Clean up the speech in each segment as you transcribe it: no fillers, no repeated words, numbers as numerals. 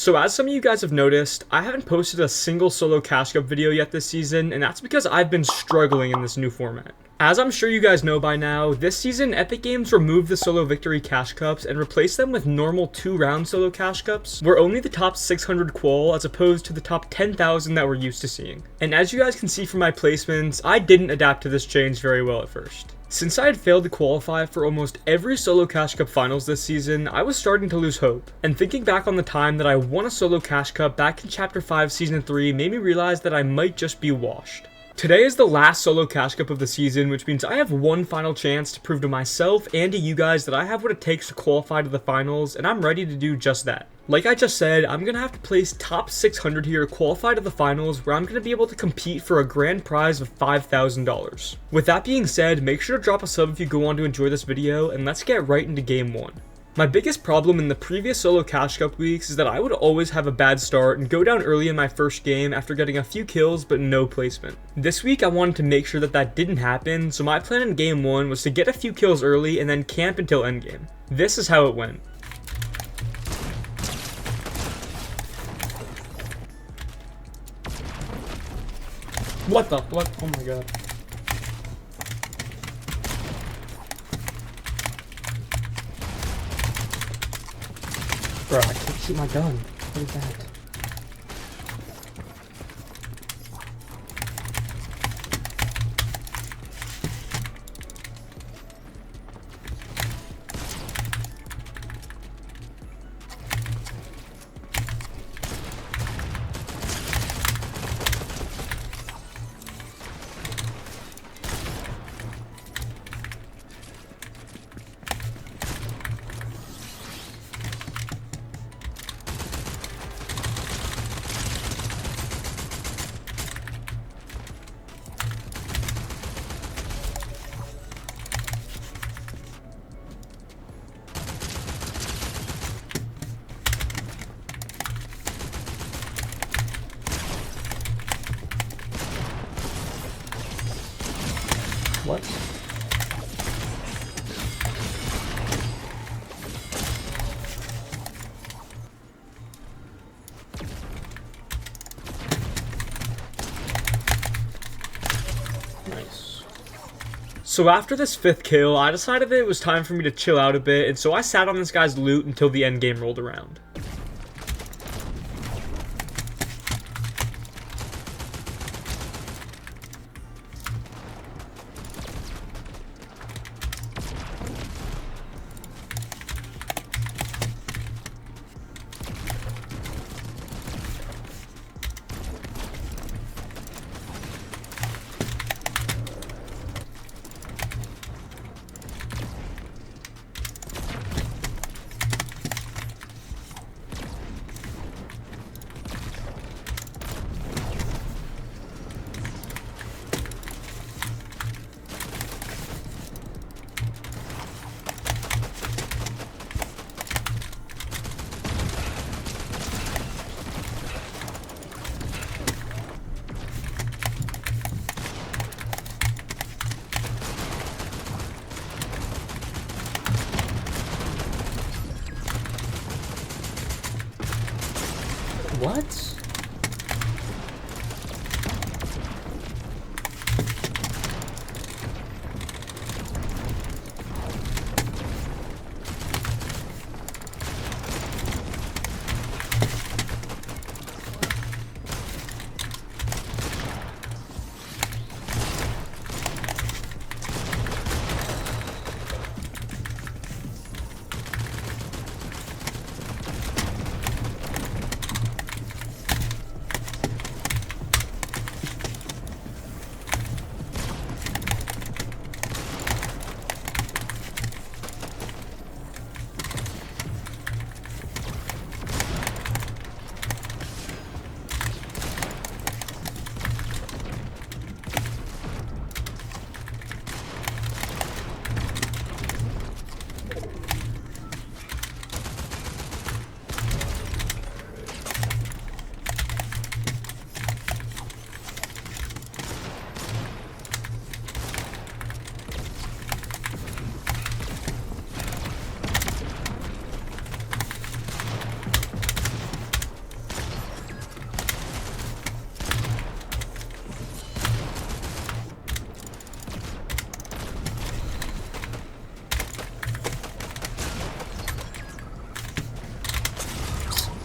So as some of you guys have noticed, I haven't posted a single solo cash cup video yet this season, and that's because I've been struggling in this new format. As I'm sure you guys know by now, this season Epic Games removed the solo victory cash cups and replaced them with normal 2-round solo cash cups, where only the top 600 qual as opposed to the top 10,000 that we're used to seeing. And as you guys can see from my placements, I didn't adapt to this change very well at first. Since I had failed to qualify for almost every solo cash cup finals this season, I was starting to lose hope. And thinking back on the time that I won a solo cash cup back in chapter 5 season 3 made me realize that I might just be washed. Today is the last solo cash cup of the season, which means I have one final chance to prove to myself and to you guys that I have what it takes to qualify to the finals, and I'm ready to do just that. Like I just said, I'm going to have to place top 600 here to qualify to the finals, where I'm going to be able to compete for a grand prize of $5,000. With that being said, make sure to drop a sub if you go on to enjoy this video, and let's get right into game 1. My biggest problem in the previous solo cash cup weeks is that I would always have a bad start and go down early in my first game after getting a few kills but no placement. This week I wanted to make sure that that didn't happen, so my plan in game 1 was to get a few kills early and then camp until endgame. This is how it went. What the? What? Oh my god. Bro, I can't shoot my gun. What is that? What? Nice. So after this 5th kill, I decided that it was time for me to chill out a bit, and so I sat on this guy's loot until the end game rolled around. What?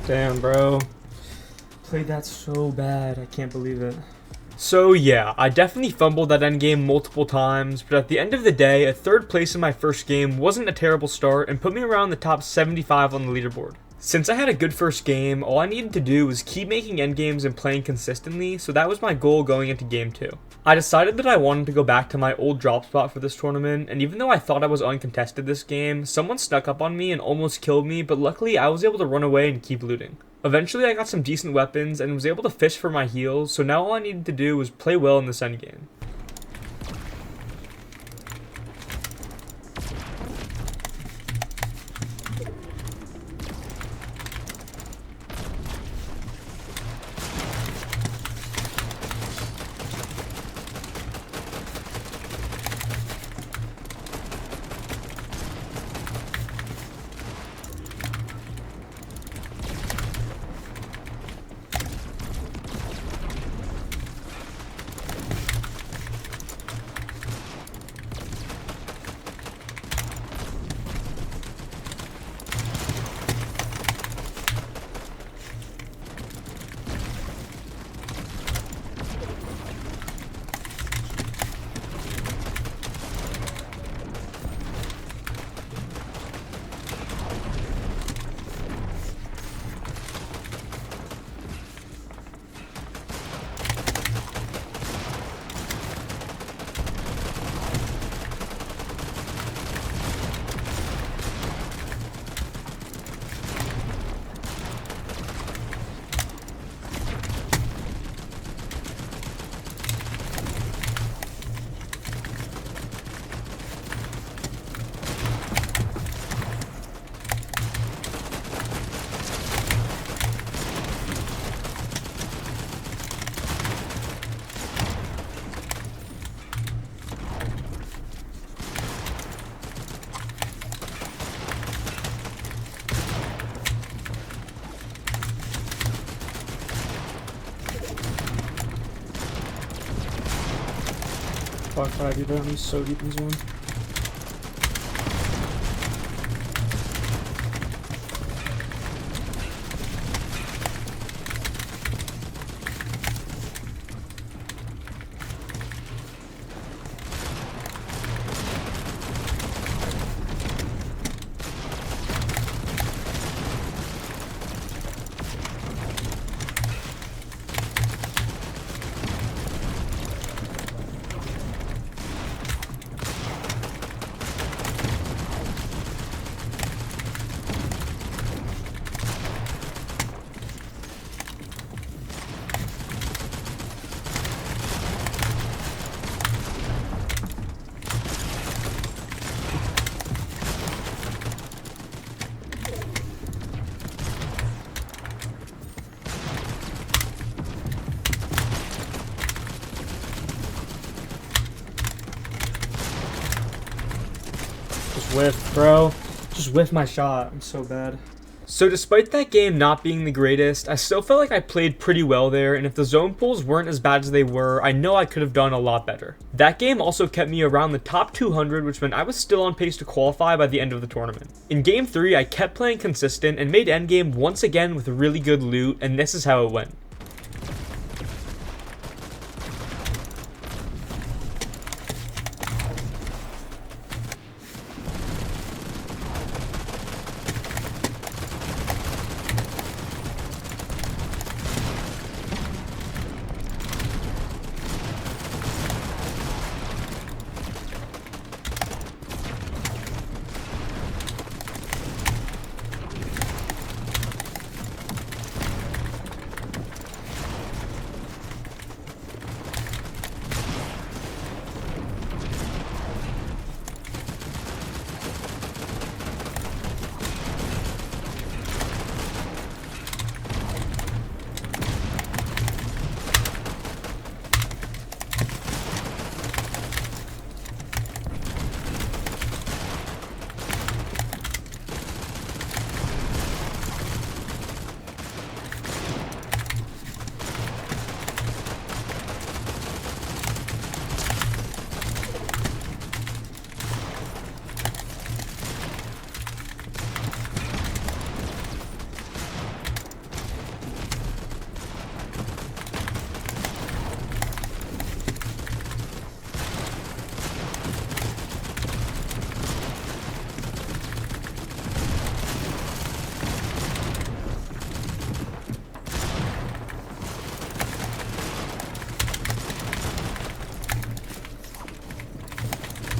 Damn, bro. Played that so bad. I can't believe it. So yeah, I definitely fumbled that endgame multiple times, but at the end of the day, a third place in my first game wasn't a terrible start and put me around the top 75 on the leaderboard. Since I had a good first game, all I needed to do was keep making endgames and playing consistently, so that was my goal going into game 2. I decided that I wanted to go back to my old drop spot for this tournament, and even though I thought I was uncontested this game, someone snuck up on me and almost killed me, but luckily I was able to run away and keep looting. Eventually I got some decent weapons and was able to fish for my heals, so now all I needed to do was play well in this endgame. Fuck 5, you better be so deep in zone. Just whiff, bro. Just whiff my shot. I'm so bad. So despite that game not being the greatest, I still felt like I played pretty well there, and if the zone pulls weren't as bad as they were, I know I could have done a lot better. That game also kept me around the top 200, which meant I was still on pace to qualify by the end of the tournament. In game 3, I kept playing consistent and made endgame once again with really good loot, and this is how it went.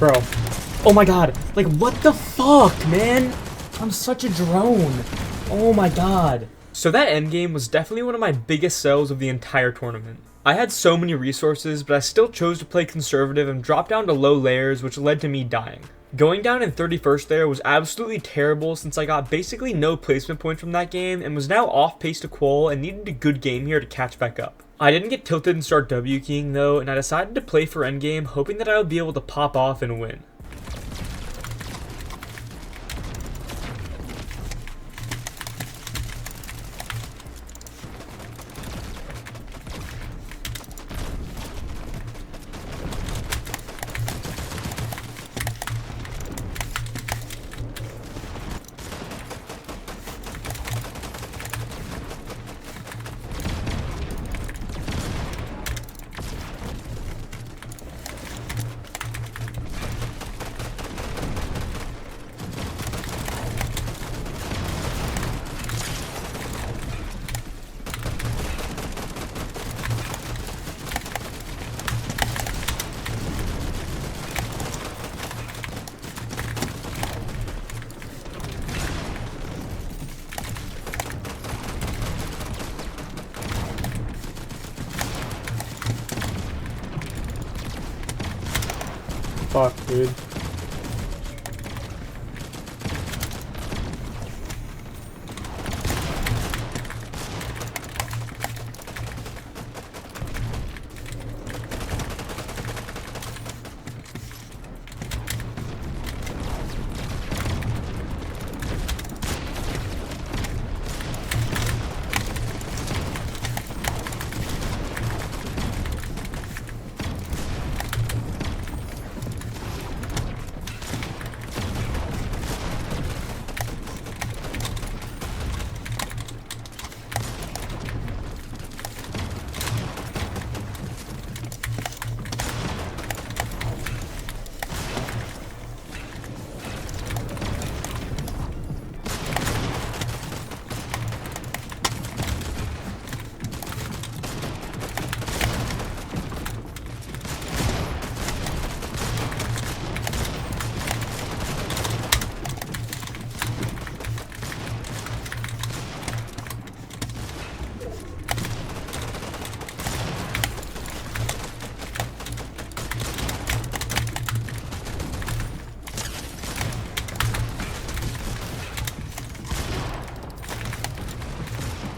Bro. Oh my god. Like, what the fuck, man? I'm such a drone. Oh my god. So that endgame was definitely one of my biggest sells of the entire tournament. I had so many resources, but I still chose to play conservative and drop down to low layers, which led to me dying. Going down in 31st there was absolutely terrible since I got basically no placement points from that game and was now off pace to qual and needed a good game here to catch back up. I didn't get tilted and start W keying though, and I decided to play for endgame hoping that I would be able to pop off and win. Fuck, dude.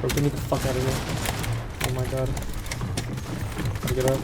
Bro, get me the fuck out of here. Oh my god. Pick it up.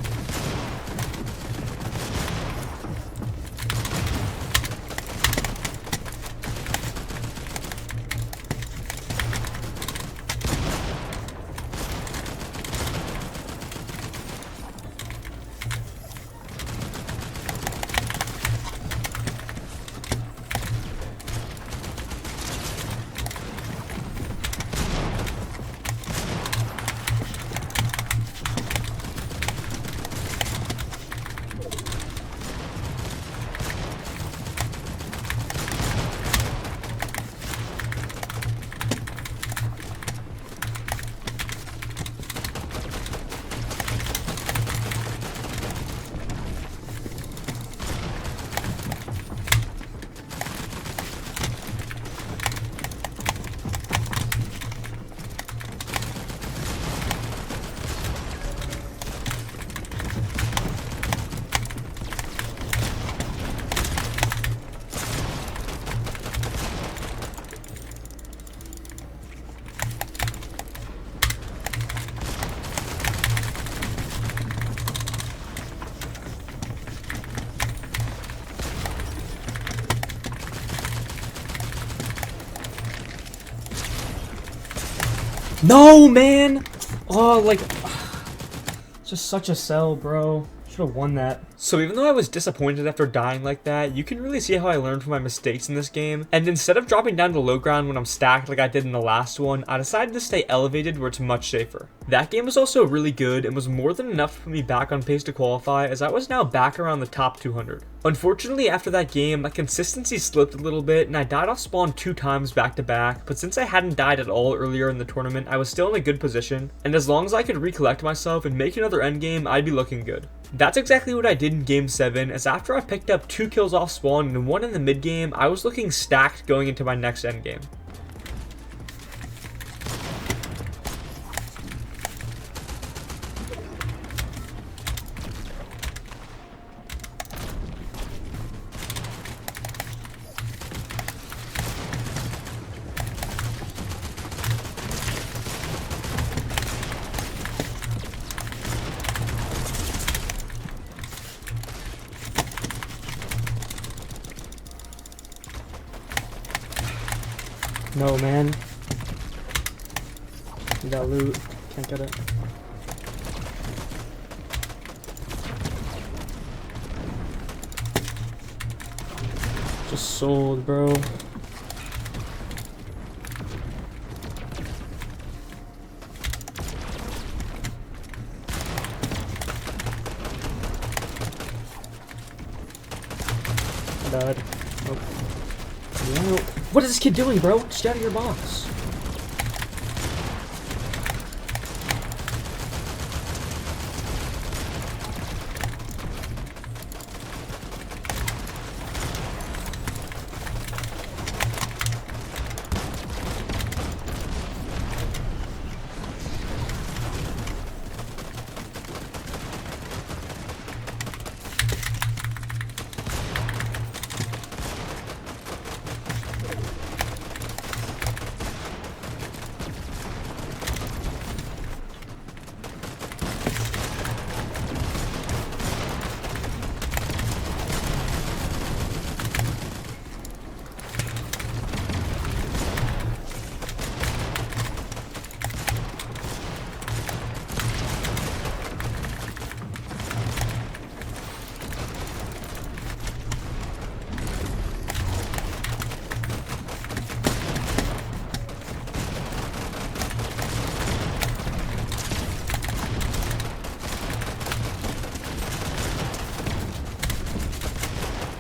No, man! Oh, like, just such a sell, bro. Should have won that. So even though I was disappointed after dying like that, you can really see how I learned from my mistakes in this game. And instead of dropping down to low ground when I'm stacked like I did in the last one, I decided to stay elevated where it's much safer. That game was also really good and was more than enough to put me back on pace to qualify, as I was now back around the top 200. Unfortunately, after that game, my consistency slipped a little bit and I died off spawn 2 times back to back, but since I hadn't died at all earlier in the tournament, I was still in a good position, and as long as I could recollect myself and make another endgame, I'd be looking good. That's exactly what I did in Game 7, as after I picked up 2 kills off spawn and 1 in the mid game, I was looking stacked going into my next endgame. No, man. Need that loot. Can't get it. Just sold, bro. I died. Nope. No. What is this kid doing, bro? Just out of your box.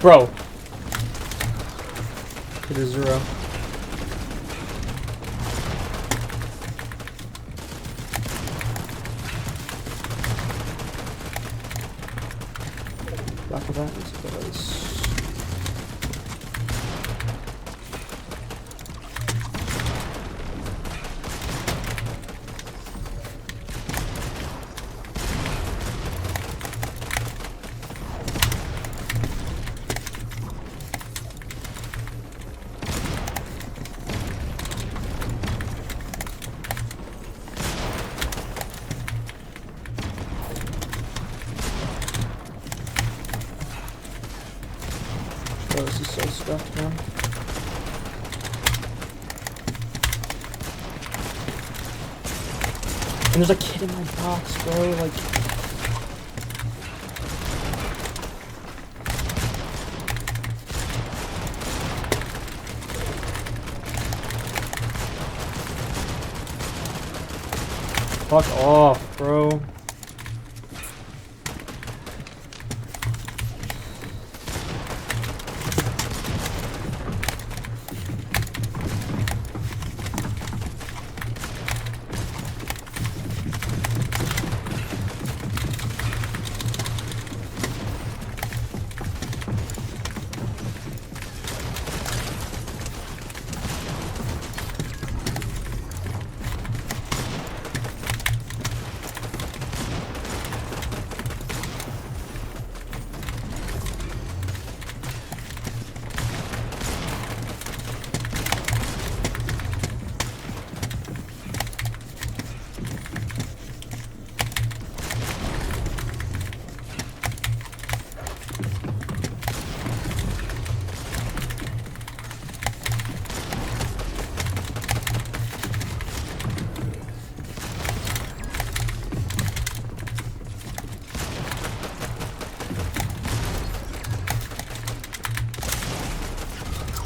Bro. It is 0. Back of that is close. Oh, this is so stuffed, man. And there's a kid in my box, bro. Like, fuck off, bro.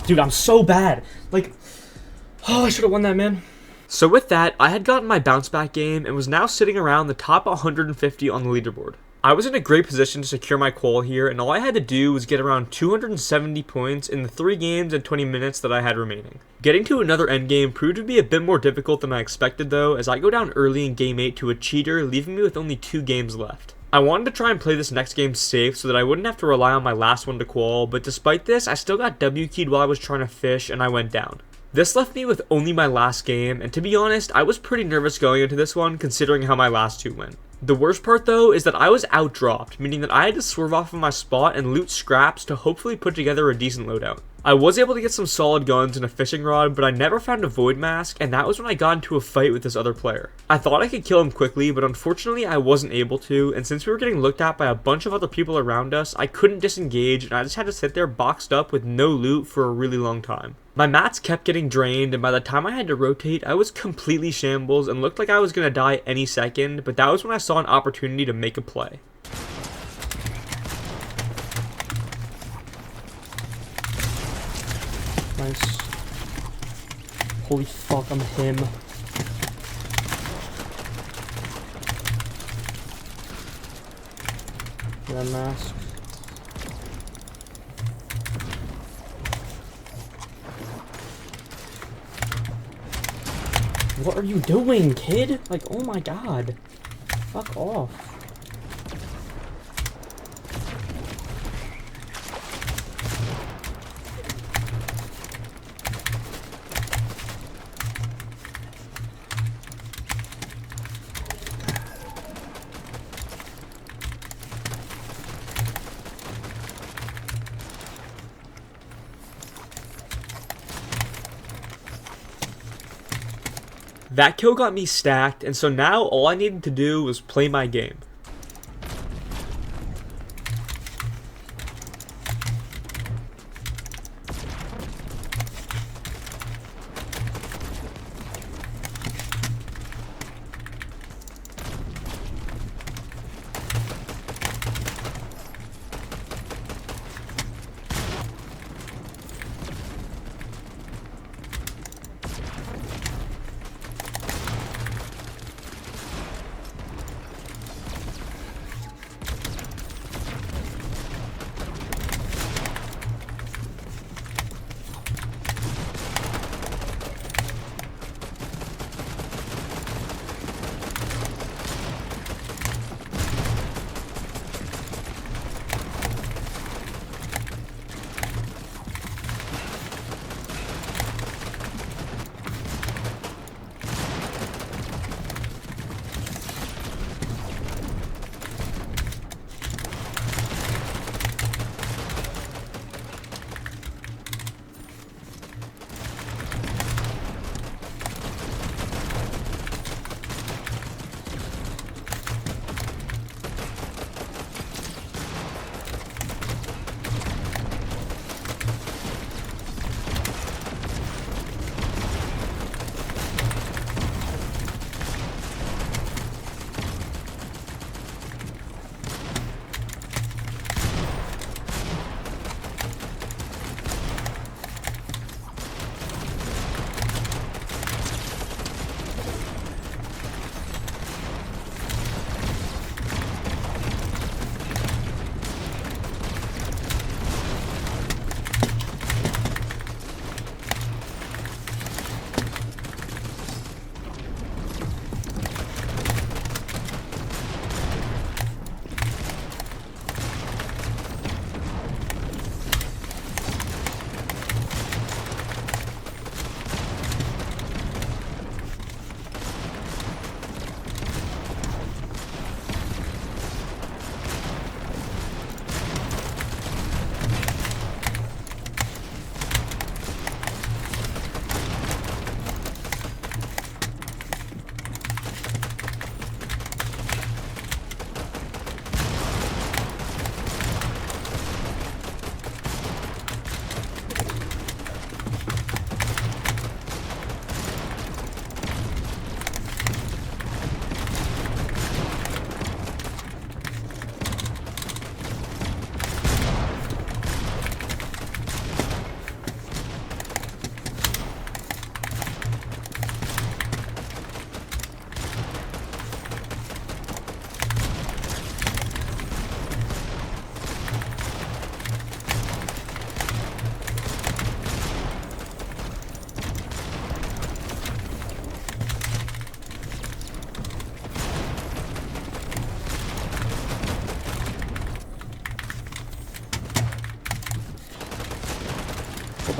Dude, I'm so bad. Like, oh, I should have won that, man. So with that, I had gotten my bounce back game and was now sitting around the top 150 on the leaderboard. I was in a great position to secure my qual here, and all I had to do was get around 270 points in the 3 games and 20 minutes that I had remaining. Getting to another endgame proved to be a bit more difficult than I expected though, as I go down early in game 8 to a cheater, leaving me with only 2 games left. I wanted to try and play this next game safe so that I wouldn't have to rely on my last one to qual, but despite this, I still got W keyed while I was trying to fish and I went down. This left me with only my last game, and to be honest, I was pretty nervous going into this one considering how my last two went. The worst part though is that I was outdropped, meaning that I had to swerve off of my spot and loot scraps to hopefully put together a decent loadout. I was able to get some solid guns and a fishing rod, but I never found a void mask, and that was when I got into a fight with this other player. I thought I could kill him quickly, but unfortunately I wasn't able to, and since we were getting looked at by a bunch of other people around us, I couldn't disengage, and I just had to sit there boxed up with no loot for a really long time. My mats kept getting drained, and by the time I had to rotate, I was completely shambles and looked like I was gonna die any second, but that was when I saw an opportunity to make a play. Nice. Holy fuck, I'm him. That mask. What are you doing, kid? Like, oh my god. Fuck off. That kill got me stacked, and so now all I needed to do was play my game.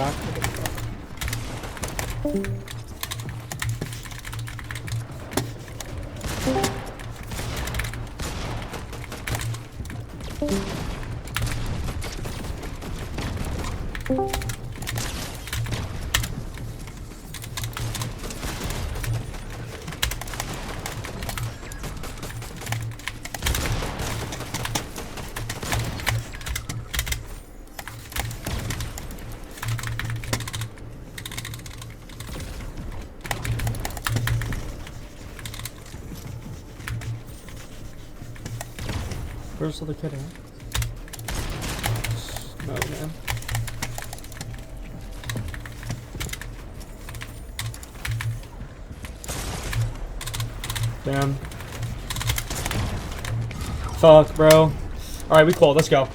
back. Where's the other kid at? No, man. Damn. Fuck, bro. Alright, we qualified. Let's go.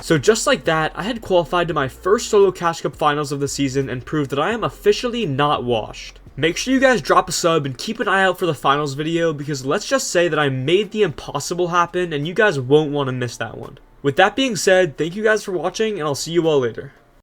So just like that, I had qualified to my first solo Cash Cup finals of the season and proved that I am officially not washed. Make sure you guys drop a sub and keep an eye out for the finals video, because let's just say that I made the impossible happen and you guys won't want to miss that one. With that being said, thank you guys for watching and I'll see you all later.